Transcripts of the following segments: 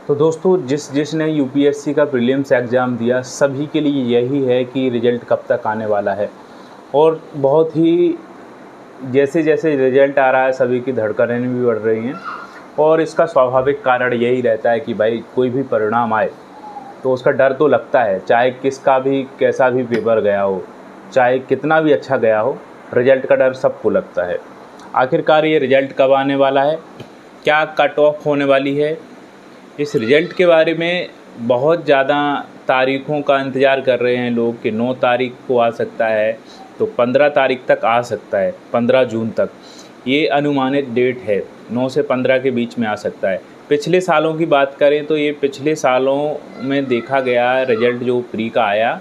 तो दोस्तों जिसने यूपीएससी का प्रीलिम्स एग्ज़ाम दिया सभी के लिए यही है कि रिज़ल्ट कब तक आने वाला है। और बहुत ही जैसे जैसे रिज़ल्ट आ रहा है सभी की धड़कनें भी बढ़ रही हैं। और इसका स्वाभाविक कारण यही रहता है कि भाई कोई भी परिणाम आए तो उसका डर तो लगता है, चाहे किसका भी कैसा भी पेपर गया हो, चाहे कितना भी अच्छा गया हो, रिज़ल्ट का डर सबको लगता है। आखिरकार ये रिज़ल्ट कब आने वाला है, क्या कट ऑफ होने वाली है, इस रिज़ल्ट के बारे में बहुत ज़्यादा तारीख़ों का इंतज़ार कर रहे हैं लोग कि 9 तारीख को आ सकता है, तो 15 तारीख तक आ सकता है, 15 जून तक ये अनुमानित डेट है। 9 से 15 के बीच में आ सकता है। पिछले सालों की बात करें तो ये पिछले सालों में देखा गया रिज़ल्ट जो प्री का आया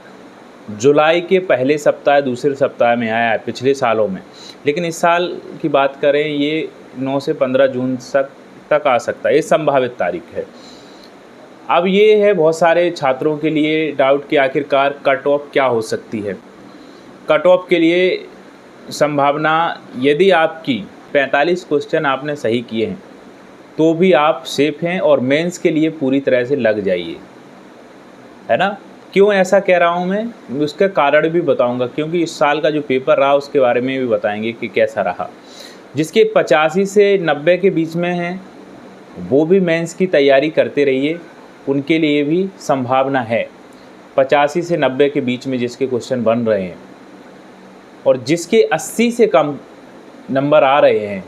जुलाई के पहले सप्ताह दूसरे सप्ताह में आया है पिछले सालों में। लेकिन इस साल की बात करें ये 9 से 15 जून तक आ सकता है, ये संभावित तारीख है। अब ये है बहुत सारे छात्रों के लिए डाउट कि आखिरकार कट ऑफ क्या हो सकती है। कट ऑफ के लिए संभावना, यदि आपकी 45 क्वेश्चन आपने सही किए हैं तो भी आप सेफ हैं और मेंस के लिए पूरी तरह से लग जाइए, है ना। क्यों ऐसा कह रहा हूँ मैं, उसका कारण भी बताऊँगा, क्योंकि इस साल का जो पेपर रहा उसके बारे में भी बताएंगे कि कैसा रहा। जिसके 85 से 90 के बीच में हैं वो भी मेंस की तैयारी करते रहिए, उनके लिए भी संभावना है। 85 से 90 के बीच में जिसके क्वेश्चन बन रहे हैं और जिसके 80 से कम नंबर आ रहे हैं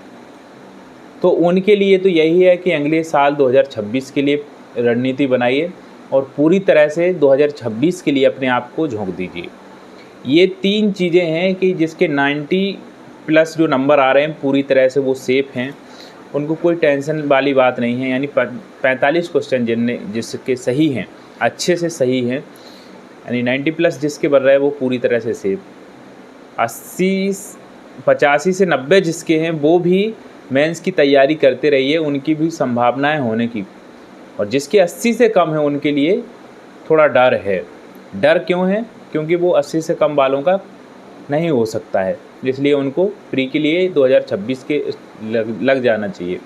तो उनके लिए तो यही है कि अगले साल 2026 के लिए रणनीति बनाइए और पूरी तरह से 2026 के लिए अपने आप को झोंक दीजिए। ये 3 चीज़ें हैं कि जिसके 90 प्लस जो नंबर आ रहे हैं पूरी तरह से वो सेफ़ हैं, उनको कोई टेंशन वाली बात नहीं है। यानी 45 क्वेश्चन जिसके सही हैं, अच्छे से सही हैं, यानी 90 प्लस जिसके बन रहा है वो पूरी तरह से सेफ। 85 से 90 जिसके हैं वो भी मेंस की तैयारी करते रहिए, उनकी भी संभावनाएं होने की। और जिसके 80 से कम है उनके लिए थोड़ा डर है। डर क्यों है, क्योंकि वो 80 से कम वालों का नहीं हो सकता है, इसलिए उनको प्री के लिए 2026 के लग जाना चाहिए।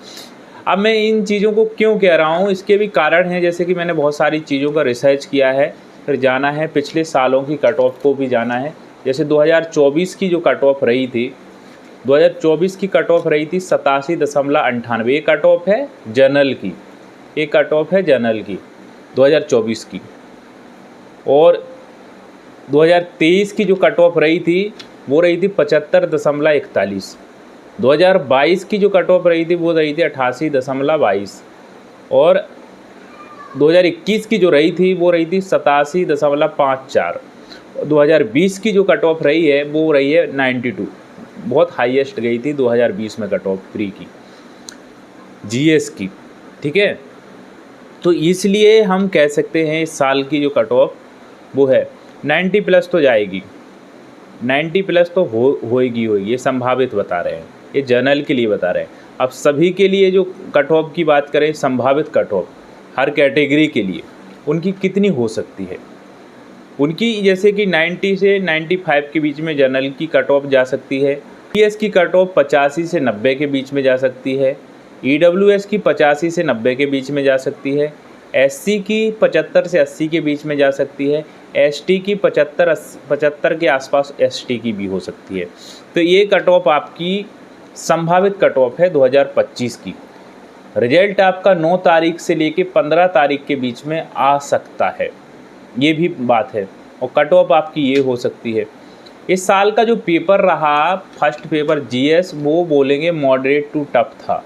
अब मैं इन चीज़ों को क्यों कह रहा हूँ, इसके भी कारण हैं। जैसे कि मैंने बहुत सारी चीज़ों का रिसर्च किया है, फिर जाना है पिछले सालों की कट ऑफ को भी जाना है। जैसे 2024 की जो कट ऑफ रही थी, 2024 की कट ऑफ रही थी 87.98। ये कट ऑफ है जनरल की, ये कट ऑफ है जनरल की 2024 की। और 2023 की जो कट ऑफ रही थी वो रही थी 75.41। 2022 की जो कट ऑफ रही थी वो रही थी 88.22। और 2021 की जो रही थी वो रही थी 87.54। 2020 की जो कट ऑफ रही है वो रही है 92, बहुत हाईएस्ट गई थी 2020 में कट ऑफ प्री की जीएस की, ठीक है। तो इसलिए हम कह सकते हैं इस साल की जो कट ऑफ वो है 90 प्लस तो जाएगी, 90 प्लस तो होएगी, ये संभावित बता रहे हैं, ये जनरल के लिए बता रहे हैं। अब सभी के लिए जो कट ऑफ की बात करें, संभावित कट ऑफ हर कैटेगरी के लिए उनकी कितनी हो सकती है, उनकी जैसे कि 90 से 95 के बीच में जनरल की कट ऑफ जा सकती है। पीएस की कट ऑफ 85 से 90 के बीच में जा सकती है। ईडब्ल्यूएस की 85 से 90 के बीच में जा सकती है। एससी की 75 से 80 के बीच में जा सकती है। एसटी की 75 के आसपास एसटी की भी हो सकती है। तो ये कट ऑफ आपकी संभावित कट ऑफ है 2025 की। रिजल्ट आपका 9 तारीख से लेके 15 तारीख के बीच में आ सकता है, ये भी बात है। और कट ऑफ आपकी ये हो सकती है। इस साल का जो पेपर रहा, फर्स्ट पेपर जीएस, वो बोलेंगे मॉडरेट टू टफ था,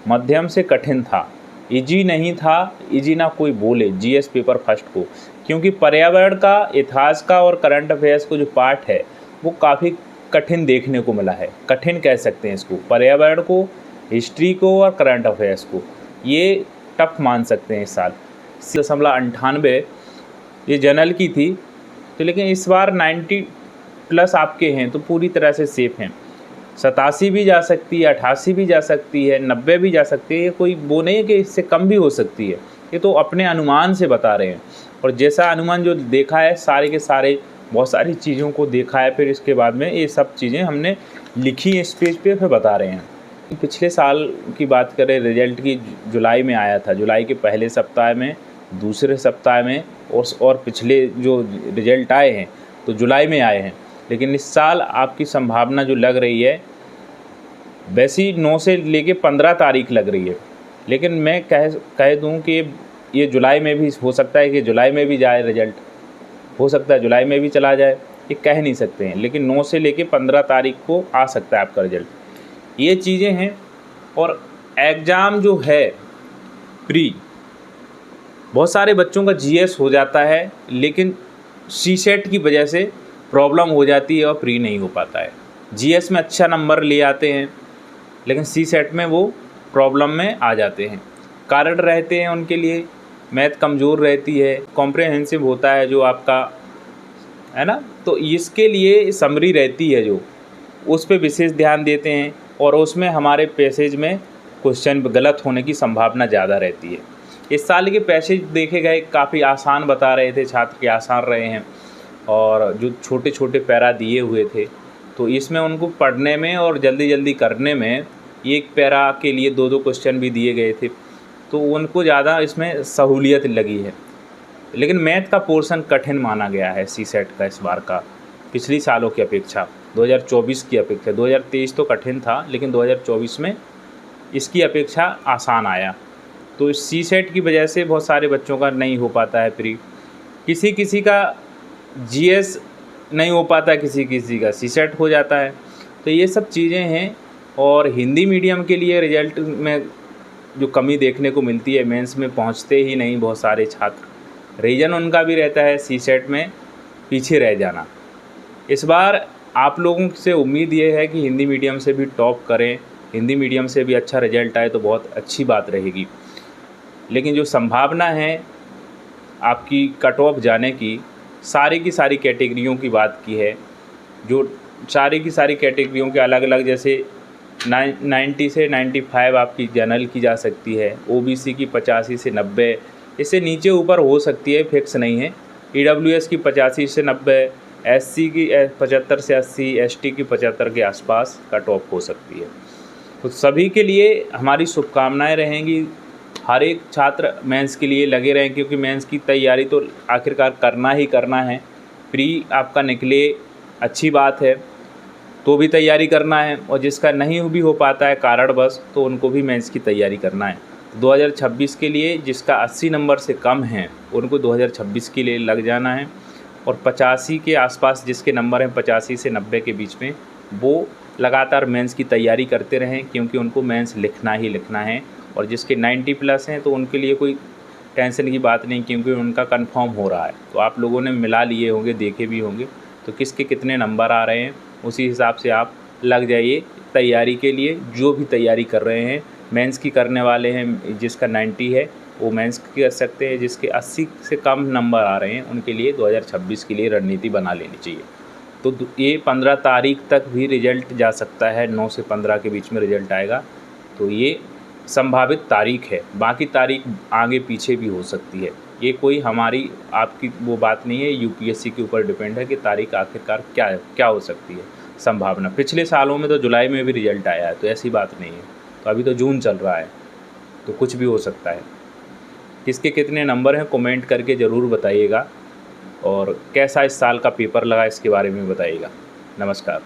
मध्यम से कठिन था, इजी नहीं था। इजी ना कोई बोले जीएस पेपर फर्स्ट को, क्योंकि पर्यावरण का, इतिहास का और करंट अफेयर्स को जो पार्ट है वो काफ़ी कठिन देखने को मिला है। कठिन कह सकते हैं इसको, पर्यावरण को, हिस्ट्री को और करंट अफेयर्स को, ये टफ मान सकते हैं इस साल। 98 ये जनरल की थी, तो लेकिन इस बार 90 प्लस आपके हैं तो पूरी तरह से सेफ हैं। 87 भी जा सकती है, 88 भी जा सकती है, 90 भी जा सकती है। ये कोई वो नहीं है कि इससे कम भी हो सकती है, ये तो अपने अनुमान से बता रहे हैं। और जैसा अनुमान जो देखा है, सारे के सारे बहुत सारी चीज़ों को देखा है, फिर इसके बाद में ये सब चीज़ें हमने लिखी है इस पेज पे, फिर बता रहे हैं। पिछले साल की बात करें, रिजल्ट की जुलाई में आया था, जुलाई के पहले सप्ताह में, दूसरे सप्ताह में, और पिछले जो रिजल्ट आए हैं तो जुलाई में आए हैं। लेकिन इस साल आपकी संभावना जो लग रही है वैसी 9 से लेके 15 तारीख लग रही है। लेकिन मैं कह दूं कि ये जुलाई में भी हो सकता है कि जुलाई में भी जाए रिजल्ट, हो सकता है जुलाई में भी चला जाए, ये कह नहीं सकते हैं। लेकिन 9 से लेके 15 तारीख को आ सकता है आपका रिजल्ट, ये चीज़ें हैं। और एग्ज़ाम जो है प्री, बहुत सारे बच्चों का जीएस हो जाता है, लेकिन सीसेट की वजह से प्रॉब्लम हो जाती है और प्री नहीं हो पाता है। जीएस में अच्छा नंबर ले आते हैं, लेकिन सीसेट में वो प्रॉब्लम में आ जाते हैं। कारण रहते हैं उनके लिए, मैथ कमज़ोर रहती है, कॉम्प्रहेंसिव होता है जो आपका, है ना, तो इसके लिए समरी रहती है जो, उस पे विशेष ध्यान देते हैं। और उसमें हमारे पैसेज में क्वेश्चन गलत होने की संभावना ज़्यादा रहती है। इस साल के पैसेज देखे गए काफ़ी आसान बता रहे थे छात्र के, आसान रहे हैं। और जो छोटे छोटे पैरा दिए हुए थे तो इसमें उनको पढ़ने में और जल्दी जल्दी करने में, एक पैरा के लिए 2-2 क्वेश्चन भी दिए गए थे, तो उनको ज़्यादा इसमें सहूलियत लगी है। लेकिन मैथ का पोर्शन कठिन माना गया है सीसेट का इस बार का, पिछली सालों की अपेक्षा, 2024 की अपेक्षा। 2023 तो कठिन था, लेकिन 2024 में इसकी अपेक्षा आसान आया। तो इस सीसेट की वजह से बहुत सारे बच्चों का नहीं हो पाता है प्री, किसी किसी का जीएस नहीं हो पाता, किसी किसी का सीसेट हो जाता है। तो ये सब चीज़ें हैं। और हिंदी मीडियम के लिए रिजल्ट में जो कमी देखने को मिलती है, मेंस में पहुंचते ही नहीं बहुत सारे छात्र, रीज़न उनका भी रहता है सीसेट में पीछे रह जाना। इस बार आप लोगों से उम्मीद ये है कि हिंदी मीडियम से भी टॉप करें, हिंदी मीडियम से भी अच्छा रिजल्ट आए तो बहुत अच्छी बात रहेगी। लेकिन जो संभावना है आपकी कट ऑफ जाने की, सारी की सारी कैटेगरियों की बात की है, जो सारी की सारी कैटेगरियों के अलग अलग, जैसे 90 से 95 आपकी जनरल की जा सकती है, ओबीसी की 85 से 90, इससे नीचे ऊपर हो सकती है, फिक्स नहीं है। ईडब्ल्यूएस की 85 से 90, एससी की 75 से 80, एसटी की 75 के आसपास कट ऑफ हो सकती है। तो सभी के लिए हमारी शुभकामनाएं रहेंगी। हर एक छात्र मेंस के लिए लगे रहें, क्योंकि मेंस की तैयारी तो आखिरकार करना ही करना है। प्री आपका निकले अच्छी बात है, तो भी तैयारी करना है, और जिसका नहीं भी हो पाता है कारणवश, तो उनको भी मेंस की तैयारी करना है। 2026 के लिए जिसका 80 नंबर से कम है उनको 2026 के लिए लग जाना है, और 85 के आसपास जिसके नंबर हैं 85 से 90 के बीच में, वो लगातार मेंस की तैयारी करते रहें, क्योंकि उनको मेंस लिखना ही लिखना है। और जिसके 90 प्लस हैं तो उनके लिए कोई टेंशन की बात नहीं, क्योंकि उनका कंफर्म हो रहा है। तो आप लोगों ने मिला लिए होंगे, देखे भी होंगे, तो किसके कितने नंबर आ रहे हैं उसी हिसाब से आप लग जाइए तैयारी के लिए। जो भी तैयारी कर रहे हैं, मेंस की करने वाले हैं, जिसका 90 है वो मेंस की कर सकते हैं, जिसके 80 से कम नंबर आ रहे हैं उनके लिए 2026 के लिए रणनीति बना लेनी चाहिए। तो ये 15 तारीख तक भी रिजल्ट जा सकता है, 9 से 15 के बीच में रिजल्ट आएगा। तो ये संभावित तारीख है, बाकी तारीख आगे पीछे भी हो सकती है। ये कोई हमारी आपकी वो बात नहीं है, यूपीएससी के ऊपर डिपेंड है कि तारीख आखिरकार क्या हो सकती है संभावना। पिछले सालों में तो जुलाई में भी रिजल्ट आया है, तो ऐसी बात नहीं है। तो अभी तो जून चल रहा है, तो कुछ भी हो सकता है। किसके कितने नंबर हैं कमेंट करके ज़रूर बताइएगा, और कैसा इस साल का पेपर लगा इसके बारे में बताइएगा। नमस्कार।